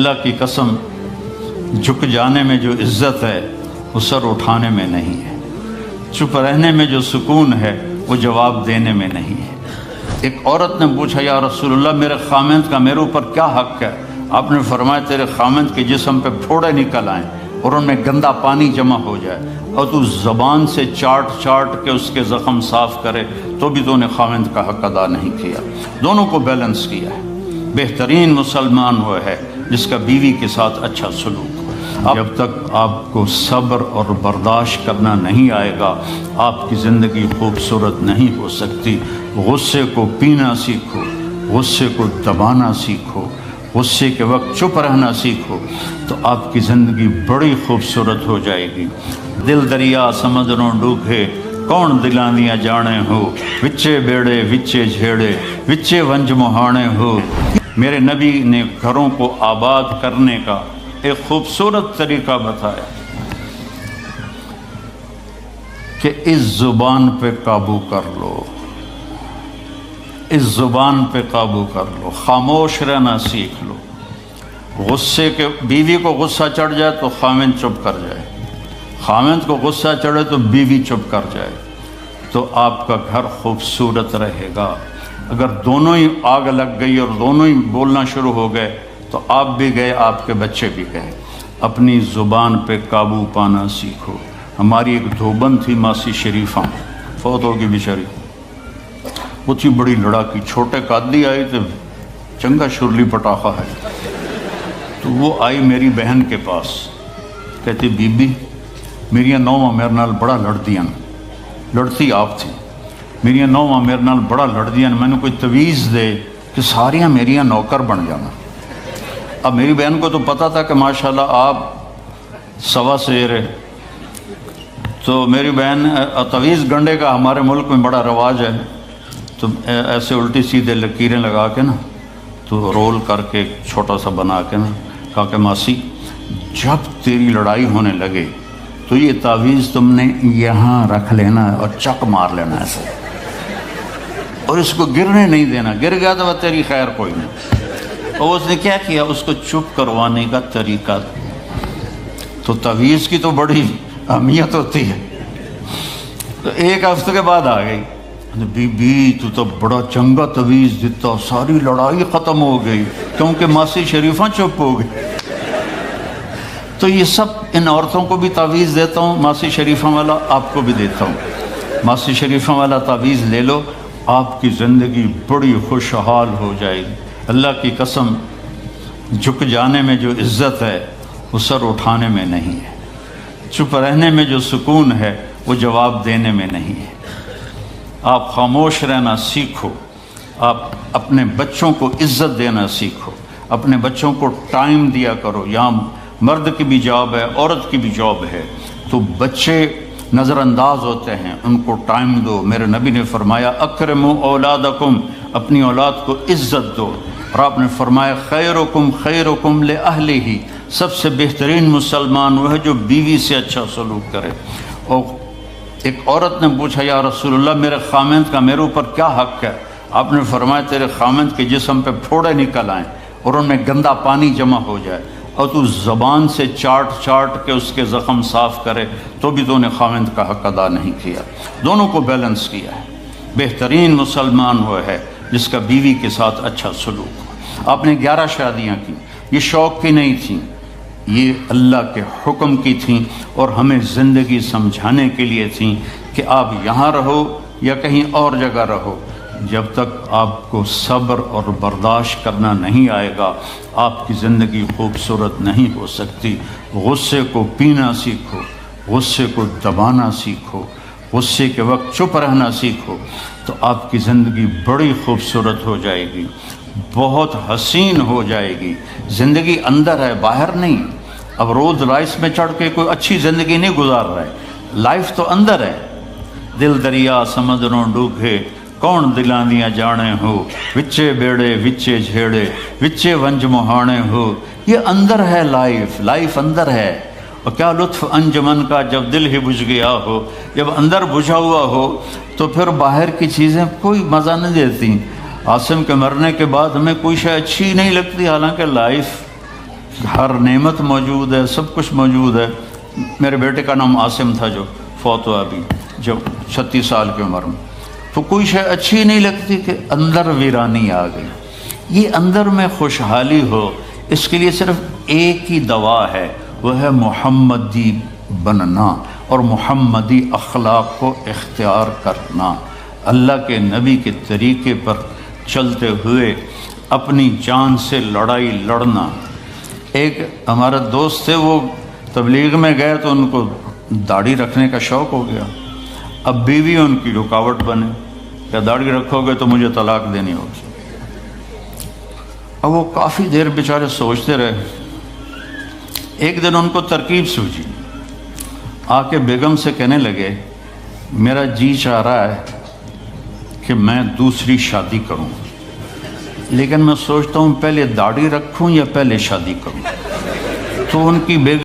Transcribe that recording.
اللہ کی قسم جھک جانے میں جو عزت ہے وہ سر اٹھانے میں نہیں ہے، چپ رہنے میں جو سکون ہے وہ جواب دینے میں نہیں ہے۔ ایک عورت نے پوچھا یا رسول اللہ میرے خامند کا میرے اوپر کیا حق ہے؟ آپ نے فرمایا تیرے خامند کے جسم پہ پھوڑے نکل آئیں اور ان میں گندا پانی جمع ہو جائے اور تو زبان سے چاٹ کے اس کے زخم صاف کرے تو بھی تو نے خامند کا حق ادا نہیں کیا۔ دونوں کو بیلنس کیا ہے۔ بہترین مسلمان وہ ہے جس کا بیوی کے ساتھ اچھا سلوک ہو۔ جب تک آپ کو صبر اور برداشت کرنا نہیں آئے گا آپ کی زندگی خوبصورت نہیں ہو سکتی۔ غصے کو پینا سیکھو، غصے کو دبانا سیکھو، غصے کے وقت چپ رہنا سیکھو تو آپ کی زندگی بڑی خوبصورت ہو جائے گی۔ دل دریا سمندروں ڈوبے کون دلاندیاں جانے ہو، وچے بیڑے وچے جھیڑے وچے ونج مہانے ہو۔ میرے نبی نے گھروں کو آباد کرنے کا ایک خوبصورت طریقہ بتایا کہ اس زبان پہ قابو کر لو، اس زبان پہ قابو کر لو، خاموش رہنا سیکھ لو۔ غصے کے بیوی کو غصہ چڑھ جائے تو خامند چپ کر جائے، خامند کو غصہ چڑھے تو بیوی چپ کر جائے تو آپ کا گھر خوبصورت رہے گا۔ اگر دونوں ہی آگ لگ گئی اور دونوں ہی بولنا شروع ہو گئے تو آپ بھی گئے، آپ کے بچے بھی گئے۔ اپنی زبان پہ قابو پانا سیکھو۔ ہماری ایک دھوبن تھی ماسی شریفہ، فوت ہوگی بیچاری، وہ تھی بڑی لڑاکی، چھوٹے قادی آئی تو چنگا شرلی پٹاخہ ہے، تو وہ آئی میری بہن کے پاس، کہتی بی بی میریاں نوواں میرے نال بڑا لڑدیاں، لڑتی آپ تھی، میریاں نوواں میرے نال بڑا لڑدیاں، میں نے کوئی تویز دے کہ ساریاں میریاں نوکر بن جانا۔ اب میری بہن کو تو پتہ تھا کہ ماشاءاللہ آپ سوا سیر ہے، تو میری بہن تویز گنڈے کا ہمارے ملک میں بڑا رواج ہے، تو ایسے الٹی سیدھے لکیریں لگا کے نا تو رول کر کے چھوٹا سا بنا کے نا کہا کہ ماسی جب تیری لڑائی ہونے لگے تو یہ تعویذ تم نے یہاں رکھ لینا اور چک مار لینا ایسے، اور اس کو گرنے نہیں دینا، گر گیا تو وہ تیری خیر کوئی نہیں۔ اور اس نے کیا کیا، اس کو چپ کروانے کا طریقہ، تو تعویذ کی تو بڑی اہمیت ہوتی ہے۔ تو ایک ہفتے کے بعد آ گئی، بی بی تو بڑا چنگا تویز دیتا، ساری لڑائی ختم ہو گئی کیونکہ ماسی شریفہ چپ ہو گئی۔ تو یہ سب ان عورتوں کو بھی تعویذ دیتا ہوں، ماسی شریفہ والا آپ کو بھی دیتا ہوں، ماسی شریفہ والا تعویذ لے لو، آپ کی زندگی بڑی خوشحال ہو جائے گی۔ اللہ کی قسم جھک جانے میں جو عزت ہے وہ سر اٹھانے میں نہیں ہے، چپ رہنے میں جو سکون ہے وہ جواب دینے میں نہیں ہے۔ آپ خاموش رہنا سیکھو، آپ اپنے بچوں کو عزت دینا سیکھو، اپنے بچوں کو ٹائم دیا کرو۔ یہاں مرد کی بھی جاب ہے، عورت کی بھی جاب ہے، تو بچے نظر انداز ہوتے ہیں، ان کو ٹائم دو۔ میرے نبی نے فرمایا اکرموا اولادکم، اپنی اولاد کو عزت دو، اور آپ نے فرمایا خیرکم خیرکم لأہلہ، سب سے بہترین مسلمان وہ ہے جو بیوی سے اچھا سلوک کرے۔ اور ایک عورت نے پوچھا یا رسول اللہ میرے خامند کا میرے اوپر کیا حق ہے؟ آپ نے فرمایا تیرے خامند کے جسم پہ پھوڑے نکل آئیں اور ان میں گندا پانی جمع ہو جائے اور تو زبان سے چاٹ کے اس کے زخم صاف کرے تو بھی تو نے خامند کا حق ادا نہیں کیا۔ دونوں کو بیلنس کیا ہے۔ بہترین مسلمان وہ ہے جس کا بیوی کے ساتھ اچھا سلوک ہو۔ آپ نے 11 شادیاں کی، یہ شوق کی نہیں تھیں، یہ اللہ کے حکم کی تھیں اور ہمیں زندگی سمجھانے کے لیے تھیں کہ آپ یہاں رہو یا کہیں اور جگہ رہو، جب تک آپ کو صبر اور برداشت کرنا نہیں آئے گا آپ کی زندگی خوبصورت نہیں ہو سکتی۔ غصے کو پینا سیکھو، غصے کو دبانا سیکھو، غصے کے وقت چپ رہنا سیکھو تو آپ کی زندگی بڑی خوبصورت ہو جائے گی، بہت حسین ہو جائے گی۔ زندگی اندر ہے، باہر نہیں۔ اب رولز رائس میں چڑھ کے کوئی اچھی زندگی نہیں گزار رہا ہے، لائف تو اندر ہے۔ دل دریا سمندروں ڈوبے کون دلاندیاں جانے ہو، وچے بیڑے وچے جھیڑے وچے ونج مہانے ہو۔ یہ اندر ہے، لائف اندر ہے۔ اور کیا لطف انجمن کا جب دل ہی بجھ گیا ہو، جب اندر بجھا ہوا ہو تو پھر باہر کی چیزیں کوئی مزہ نہیں دیتی۔ عاصم کے مرنے کے بعد ہمیں کوئی شے اچھی نہیں لگتی، حالانکہ لائف ہر نعمت موجود ہے، سب کچھ موجود ہے۔ میرے بیٹے کا نام عاصم تھا جو فوت ہوا ابھی جب 36 سال کی عمر میں، تو کوئی شے اچھی نہیں لگتی کہ اندر ویرانی آ گئی۔ یہ اندر میں خوشحالی ہو، اس کے لیے صرف ایک ہی دوا ہے، وہ ہے محمدی بننا اور محمدی اخلاق کو اختیار کرنا، اللہ کے نبی کے طریقے پر چلتے ہوئے اپنی جان سے لڑائی لڑنا۔ ایک ہمارا دوست تھے، وہ تبلیغ میں گئے تو ان کو داڑھی رکھنے کا شوق ہو گیا، اب بیوی ان کی رکاوٹ بنے کہ داڑھی رکھو گے تو مجھے طلاق دینی ہوگی۔ اب وہ کافی دیر بیچارے سوچتے رہے، ایک دن ان کو ترکیب سوچی، آ کے بیگم سے کہنے لگے میرا جی چاہ رہا ہے کہ میں دوسری شادی کروں، لیکن میں سوچتا ہوں پہلے داڑھی رکھوں یا پہلے شادی کروں۔ تو ان کی بیگم